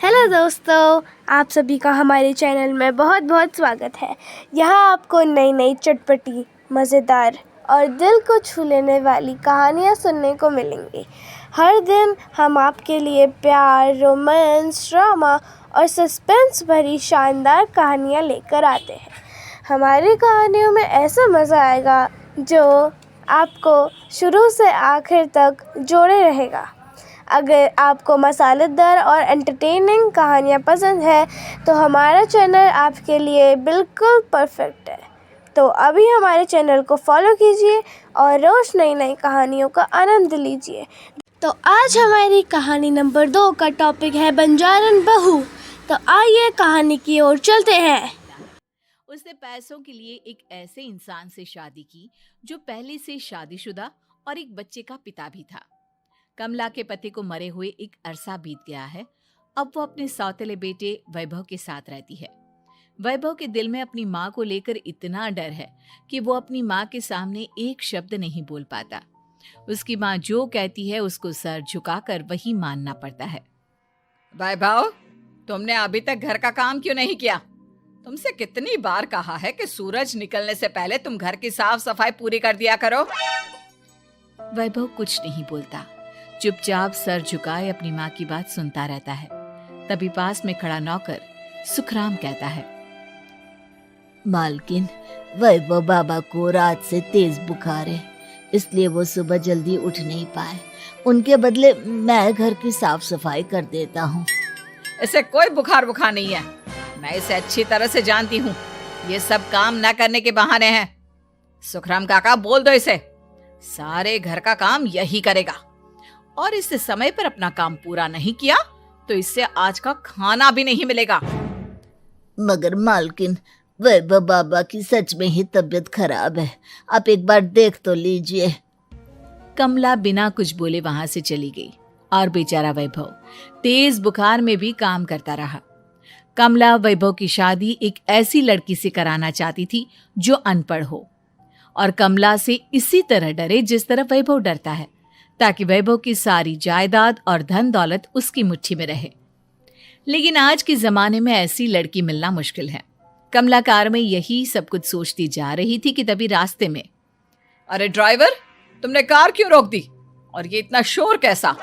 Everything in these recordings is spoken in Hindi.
हेलो दोस्तों, आप सभी का हमारे चैनल में बहुत बहुत स्वागत है। यहाँ आपको नई नई चटपटी, मज़ेदार और दिल को छू लेने वाली कहानियाँ सुनने को मिलेंगी। हर दिन हम आपके लिए प्यार, रोमांस, ड्रामा और सस्पेंस भरी शानदार कहानियाँ लेकर आते हैं। हमारी कहानियों में ऐसा मज़ा आएगा जो आपको शुरू से आखिर तक जोड़े रहेगा। अगर आपको मसालेदार और एंटरटेनिंग कहानियाँ पसंद है तो हमारा चैनल आपके लिए बिल्कुल परफेक्ट है। तो अभी हमारे चैनल को फॉलो कीजिए और रोज़ नई नई कहानियों का आनंद लीजिए। तो आज हमारी कहानी नंबर 2 का टॉपिक है बंजारन बहू। तो आइए कहानी की ओर चलते हैं। उसने पैसों के लिए एक ऐसे इंसान से शादी की जो पहले से शादीशुदा और एक बच्चे का पिता भी था। कमला के पति को मरे हुए एक अरसा बीत गया है। अब वो अपने सौतेले बेटे वैभव के साथ रहती है। वैभव के दिल में अपनी माँ को लेकर इतना डर है कि वो अपनी माँ के सामने एक शब्द नहीं बोल पाता। उसकी माँ जो कहती है उसको सर झुकाकर वही मानना पड़ता है। वैभव, तुमने अभी तक घर का काम क्यों नहीं किया? तुमसे कितनी बार कहा है कि सूरज निकलने से पहले तुम घर की साफ सफाई पूरी कर दिया करो। वैभव कुछ नहीं बोलता, चुपचाप सर झुकाए अपनी माँ की बात सुनता रहता है। तभी पास में खड़ा नौकर सुखराम कहता है, मालकिन, वैभव बाबा को रात से तेज बुखार है, इसलिए वो सुबह जल्दी उठ नहीं पाए। उनके बदले मैं घर की साफ सफाई कर देता हूँ। इसे कोई बुखार नहीं है। मैं इसे अच्छी तरह से जानती हूँ। ये सब काम न करने के बहाने हैं। सुखराम काका, बोल दो इसे, सारे घर का काम यही करेगा। और इससे समय पर अपना काम पूरा नहीं किया तो इससे आज का खाना भी नहीं मिलेगा। मगर मालकिन, वैभव बाबा की सच में ही तबीयत खराब है, आप एक बार देख तो लीजिए। कमला बिना कुछ बोले वहां से चली गई और बेचारा वैभव तेज बुखार में भी काम करता रहा। कमला वैभव की शादी एक ऐसी लड़की से कराना चाहती थी जो अनपढ़ हो और कमला से इसी तरह डरे जिस तरह वैभव डरता है, ताकि वैभव की सारी जायदाद और धन दौलत उसकी मुट्ठी में रहे। लेकिन आज के जमाने में ऐसी लड़की मिलना मुश्किल है। कमला कार में यही सब कुछ सोचती जा रही थी कि तभी रास्ते में, अरे ड्राइवर, तुमने कार क्यों रोक दी? और ये इतना शोर कैसा?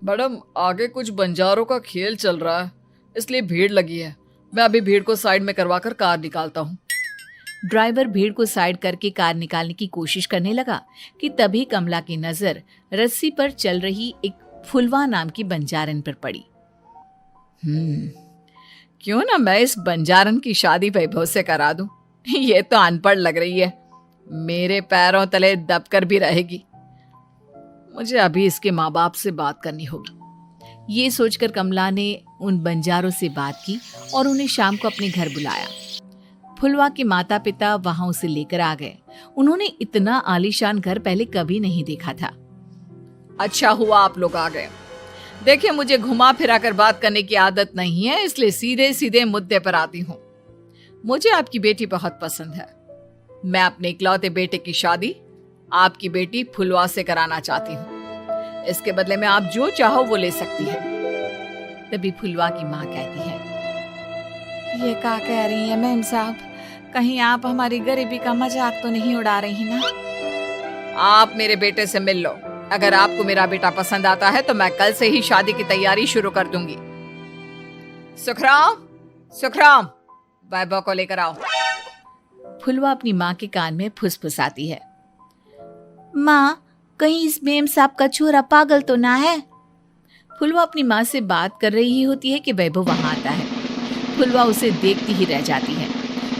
मैडम, आगे कुछ बंजारों का खेल चल रहा है, इसलिए भीड़ लगी है। मैं अभी भीड़ को साइड में करवाकर कार निकालता हूँ। ड्राइवर भीड़ को साइड करके कार निकालने की कोशिश करने लगा कि तभी कमला की नजर रस्सी पर चल रही एक फुलवा नाम की बंजारन पर पड़ी। क्यों ना मैं इस बंजारन की शादी वैभव से करा दूं? ये तो अनपढ़ लग रही है, मेरे पैरों तले दबकर भी रहेगी। मुझे अभी इसके माँ बाप से बात करनी होगी। ये सोचकर कमला ने उन बंजारों से बात की और उन्हें शाम को अपने घर बुलाया। फुलवा के माता पिता वहां उसे लेकर आ गए। उन्होंने इतना आलीशान घर पहले कभी नहीं देखा था। अच्छा हुआ आप लोग आ गए। देखिए, मुझे घुमा फिरा कर बात करने की आदत नहीं है, इसलिए सीधे सीधे मुद्दे पर आती हूँ। मुझे आपकी बेटी बहुत पसंद है। मैं अपने इकलौते बेटे की शादी आपकी बेटी फुलवा से कराना चाहती हूँ। इसके बदले में आप जो चाहो वो ले सकती है। तभी फुलवा की माँ कहती है, ये क्या कह रही है मैम साहब? कहीं आप हमारी गरीबी का मजाक तो नहीं उड़ा रही ना? आप मेरे बेटे से मिल लो। अगर आपको मेरा बेटा पसंद आता है तो मैं कल से ही शादी की तैयारी शुरू कर दूंगी। सुखराम, वैभव को लेकर आओ। फुलवा अपनी माँ के कान में फुसफुसाती है, माँ, कहीं इस मेम साहब का छोरा पागल तो ना है? फुलवा अपनी माँ से बात कर रही होती है कि वैभव वहां आता है। फुलवा उसे देखती ही रह जाती है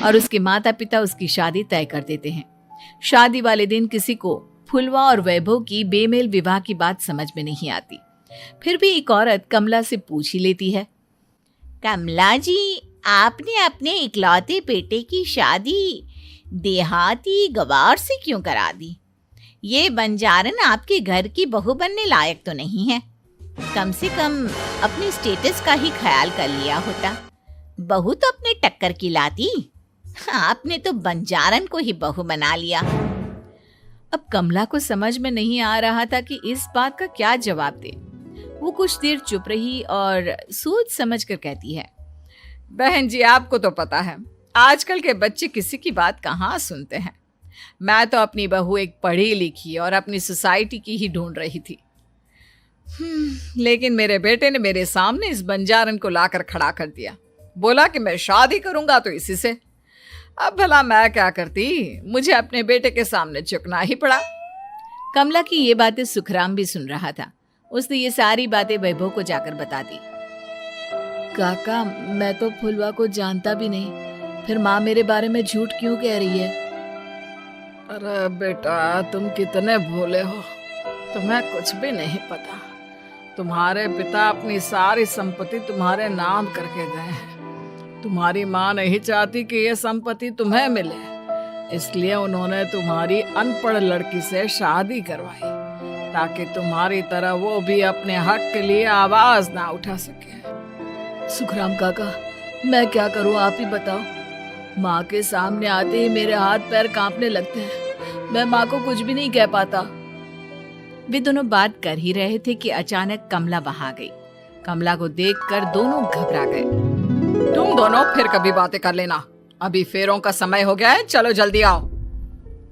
और उसके माता पिता उसकी शादी तय कर देते हैं। शादी वाले दिन किसी को फुलवा और वैभव की बेमेल विवाह की बात समझ में नहीं आती। फिर भी एक औरत कमला से पूछ ही लेती है, कमला जी, आपने अपने इकलौते बेटे की शादी देहाती गवार से क्यों करा दी? ये बंजारन आपके घर की बहू बनने लायक तो नहीं है। कम से कम अपने स्टेटस का ही ख्याल कर लिया होता। बहू तो अपने टक्कर की लाती, आपने तो बंजारन को ही बहू बना लिया। अब कमला को समझ में नहीं आ रहा था कि इस बात का क्या जवाब दे। वो कुछ देर चुप रही और सोच समझ कर कहती है, बहन जी, आपको तो पता है आजकल के बच्चे किसी की बात कहाँ सुनते हैं। मैं तो अपनी बहू एक पढ़ी लिखी और अपनी सोसाइटी की ही ढूंढ रही थी। लेकिन मेरे बेटे ने मेरे सामने इस बंजारन को लाकर खड़ा कर दिया। बोला कि मैं शादी करूंगा तो इसी से। अब भला मैं क्या करती, मुझे अपने बेटे के सामने झुकना ही पड़ा। कमला की ये बातें सुखराम भी सुन रहा था। उसने ये सारी बातें वैभव को जाकर बता दी। काका, मैं तो फुलवा को जानता भी नहीं, फिर माँ मेरे बारे में झूठ क्यों कह रही है? अरे बेटा, तुम कितने भोले हो, तुम्हें कुछ भी नहीं पता। तुम्हारे पिता अपनी सारी संपत्ति तुम्हारे नाम करके गए हैं। तुम्हारी माँ नहीं चाहती कि ये संपत्ति तुम्हें मिले, इसलिए उन्होंने तुम्हारी अनपढ़ लड़की से शादी करवाई ताकि तुम्हारी तरह वो भी अपने हक के लिए आवाज ना उठा सके। सुखराम काका, मैं क्या करूं, आप ही बताओ। माँ के सामने आते ही मेरे हाथ पैर कांपने लगते हैं। मैं माँ को कुछ भी नहीं कह पाता। वे दोनों बात कर ही रहे थे कि अचानक कमला वहां आ गई। कमला को देखकर दोनों घबरा गए। तुम दोनों फिर कभी बातें कर लेना, अभी फेरों का समय हो गया है, चलो जल्दी आओ।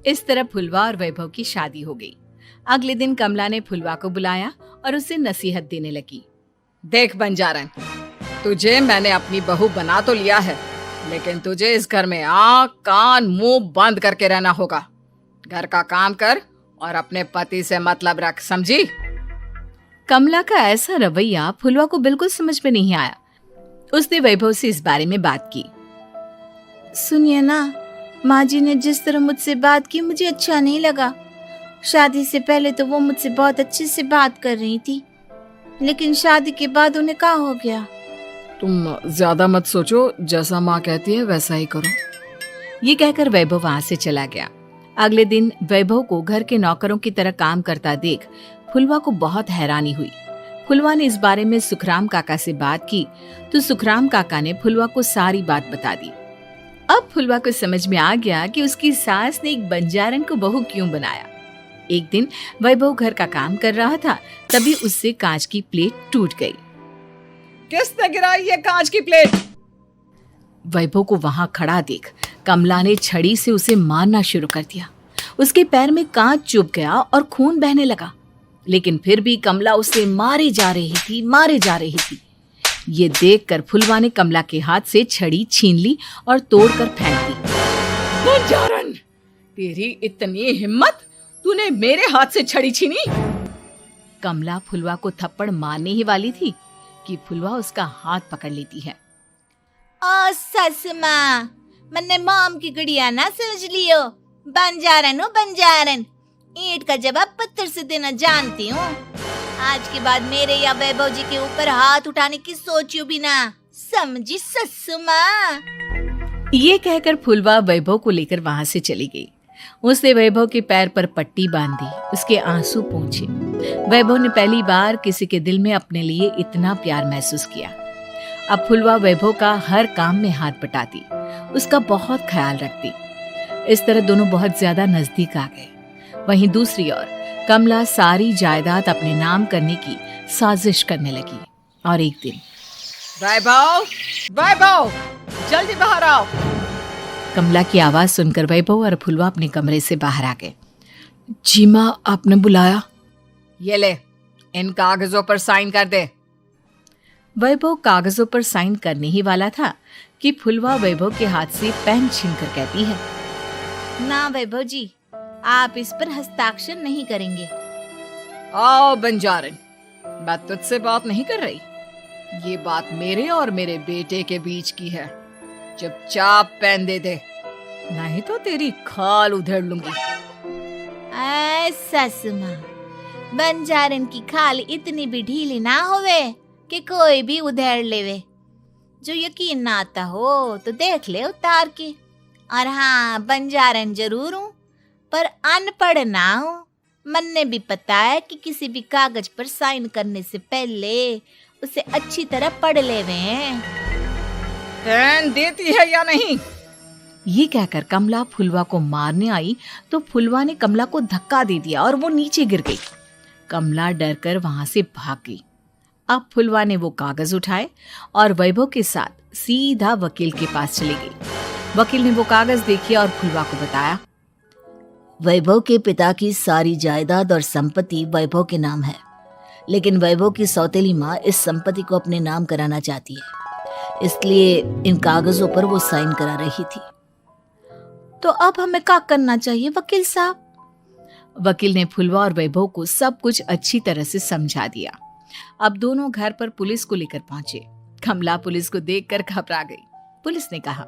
इस तरह फुलवा और वैभव की शादी हो गई। अगले दिन कमला ने फुलवा को बुलाया और उसे नसीहत देने लगी। देख बंजारन, तुझे मैंने अपनी बहू बना तो लिया है, लेकिन तुझे इस घर में आँख कान मुंह बंद करके रहना होगा। घर का काम कर और अपने पति से मतलब रख, समझी? कमला का ऐसा रवैया फुलवा को बिल्कुल समझ में नहीं आया। उसने वैभव से इस बारे में बात की। सुनिए ना, माँ जी ने जिस तरह मुझसे बात की मुझे अच्छा नहीं लगा। शादी से पहले तो वो मुझसे बहुत अच्छे से बात कर रही थी, लेकिन शादी के बाद उन्हें क्या हो गया? तुम ज्यादा मत सोचो, जैसा माँ कहती है वैसा ही करो। ये कहकर वैभव वहां से चला गया। अगले दिन वैभव को घर के नौकरों की तरह काम करता देख फुलवा को बहुत हैरानी हुई। फुलवा ने इस बारे में सुखराम काका से बात की तो सुखराम काका ने फुलवा को सारी बात बता दी। अब फुलवा को समझ में आ गया कि उसकी सास ने एक बंजारन को बहू क्यों बनाया। एक दिन वैभव घर का काम कर रहा था, तभी उससे कांच की प्लेट टूट गई। किसने गिराई ये कांच की प्लेट? वैभव को वहां खड़ा देख कमला ने छड़ी से उसे मारना शुरू कर दिया। उसके पैर में कांच चुभ गया और खून बहने लगा, लेकिन फिर भी कमला उसे मारे जा रही थी। ये देखकर फुलवा ने कमला के हाथ से छड़ी छीन ली और तोड़कर फेंक दी। बंजारन, तेरी इतनी हिम्मत, तूने मेरे हाथ से छड़ी छीनी? कमला फुलवा को थप्पड़ मारने ही वाली थी कि फुलवा उसका हाथ पकड़ लेती है। ओ ससु माँ, मैंने मॉम की गुड़िया ना समझ लियो। बंजारन हो बंजारन, ईंट का जवाब पत्थर से देना जानती हूँ। आज के बाद मेरे या वैभव जी के ऊपर हाथ उठाने की सोचियो भी ना, समझी ससु माँ? ये कहकर फुलवा वैभव को लेकर वहां से चली गई। उसने वैभव के पैर पर पट्टी बांधी, उसके आंसू पोंछे। वैभव ने पहली बार किसी के दिल में अपने लिए इतना प्यार महसूस किया। अब फुलवा वैभव का हर काम में हाथ बटाती, उसका बहुत ख्याल रखती। इस तरह दोनों बहुत ज्यादा नजदीक आ गए। वहीं दूसरी ओर कमला सारी जायदाद अपने नाम करने की साजिश करने लगी। और एक दिन, वैभव, जल्दी बाहर आओ। कमला की आवाज सुनकर वैभव और फुलवा अपने कमरे से बाहर आ गए। जी माँ, आपने बुलाया? ये ले, इन कागजों पर साइन कर दे। वैभव कागजों पर साइन करने ही वाला था कि फुलवा वैभव के हाथ से पेन छीनकर कहती है, ना वैभव जी, आप इस पर हस्ताक्षर नहीं करेंगे। आओ बंजारन, मैं तुझसे बात नहीं कर रही। ये बात मेरे और मेरे बेटे के बीच की है। चुपचाप पेन दे दे, नहीं तो तेरी खाल उधेड़ लूंगी। ससु माँ, बंजारन की खाल इतनी भी ढीली ना होवे कि कोई भी उधेड़ लेवे। जो यकीन ना आता हो तो देख ले उतार के। और हाँ, बंजारन जरूर हूँ पर अनपढ़ ना हूँ। मन्ने भी पता है कि किसी भी कागज पर साइन करने से पहले उसे अच्छी तरह पढ़ लेवे। पेन देती है या नहीं? ये कहकर कमला फुलवा को मारने आई तो फुलवा ने कमला को धक्का दे दिया और वो नीचे गिर गई। कमला डरकर वहां से भाग गई। अब फुलवा ने वो कागज उठाए और वैभव के साथ सीधा वकील के पास चली गई। वकील ने वो कागज देखे और फुलवा को बताया, वैभव के पिता की सारी जायदाद और संपत्ति वैभव के नाम है, लेकिन वैभव की सौतेली माँ इस संपत्ति को अपने नाम कराना चाहती है, इसलिए इन कागजों पर वो साइन करा रही थी। तो अब हमें क्या करना चाहिए वकील साहब? वकील ने फुलवा और वैभव को सब कुछ अच्छी तरह से समझा दिया। अब दोनों घर पर पुलिस को लेकर पहुंचे। कमला पुलिस को देखकर घबरा गई। पुलिस ने कहा,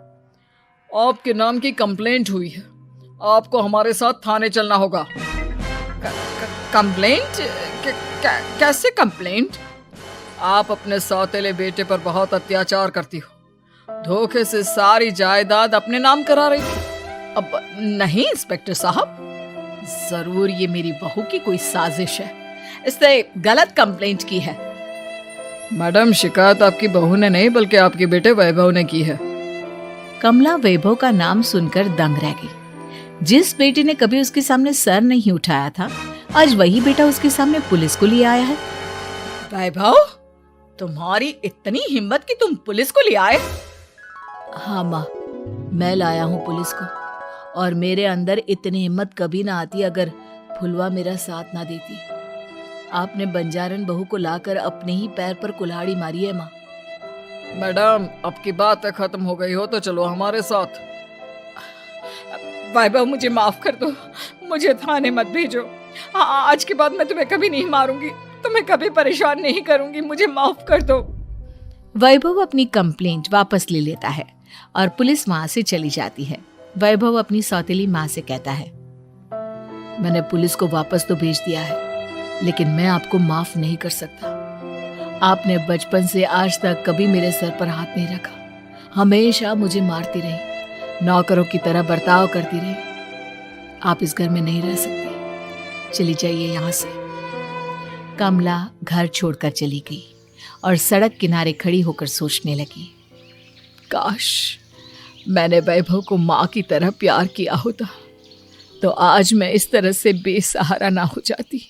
आपके नाम की कंप्लेंट हुई है, आपको हमारे साथ थाने चलना होगा। कंप्लेंट? कैसे कंप्लेंट? आप अपने सौतेले बेटे पर बहुत अत्याचार करती हो, धोखे से सारी जायदाद अपने नाम करा रही थी। अब नहीं इंस्पेक्टर साहब, जरूर ये मेरी बहू की कोई साजिश है, इसने गलत कंप्लेंट की है। मैडम, शिकायत आपकी बहू ने नहीं बल्कि आपके बेटे वैभव ने की है। कमला वैभव का नाम सुनकर दंग रह गई। जिस बेटे ने कभी उसके सामने सर नहीं उठाया था, आज वही बेटा उसके सामने पुलिस को ले आया है। वैभव, तुम्हारी इतनी हिम्मत कि तुम पुलिस को ले आए? हाँ माँ, मैं लाया हूँ पुलिस को, और मेरे अंदर इतनी हिम्मत कभी ना आती अगर फुलवा मेरा साथ ना देती। आपने बंजारन बहू को लाकर अपने ही पैर पर कुल्हाड़ी मारी है माँ। मैडम, अब की बात खत्म हो गई हो तो चलो हमारे साथ। वैभव, मुझे माफ कर दो, मुझे थाने मत भेजो। आज के बाद मैं तुम्हें कभी नहीं मारूंगी, तुम्हें कभी परेशान नहीं करूंगी, मुझे माफ कर दो। वैभव अपनी कंप्लेंट वापस ले लेता है और पुलिस वहां से चली जाती है। वैभव अपनी सौतेली माँ से कहता है, मैंने पुलिस को वापस तो भेज दिया है, लेकिन मैं आपको माफ नहीं कर सकता। आपने बचपन से आज तक कभी मेरे सर पर हाथ नहीं रखा, हमेशा मुझे मारती रही, नौकरों की तरह बर्ताव करती रही। आप इस घर में नहीं रह सकते, चली जाइए यहाँ से। कमला घर छोड़कर चली गई और सड़क किनारे खड़ी होकर सोचने लगी, काश मैंने वैभव को माँ की तरह प्यार किया होता तो आज मैं इस तरह से बेसहारा ना हो जाती।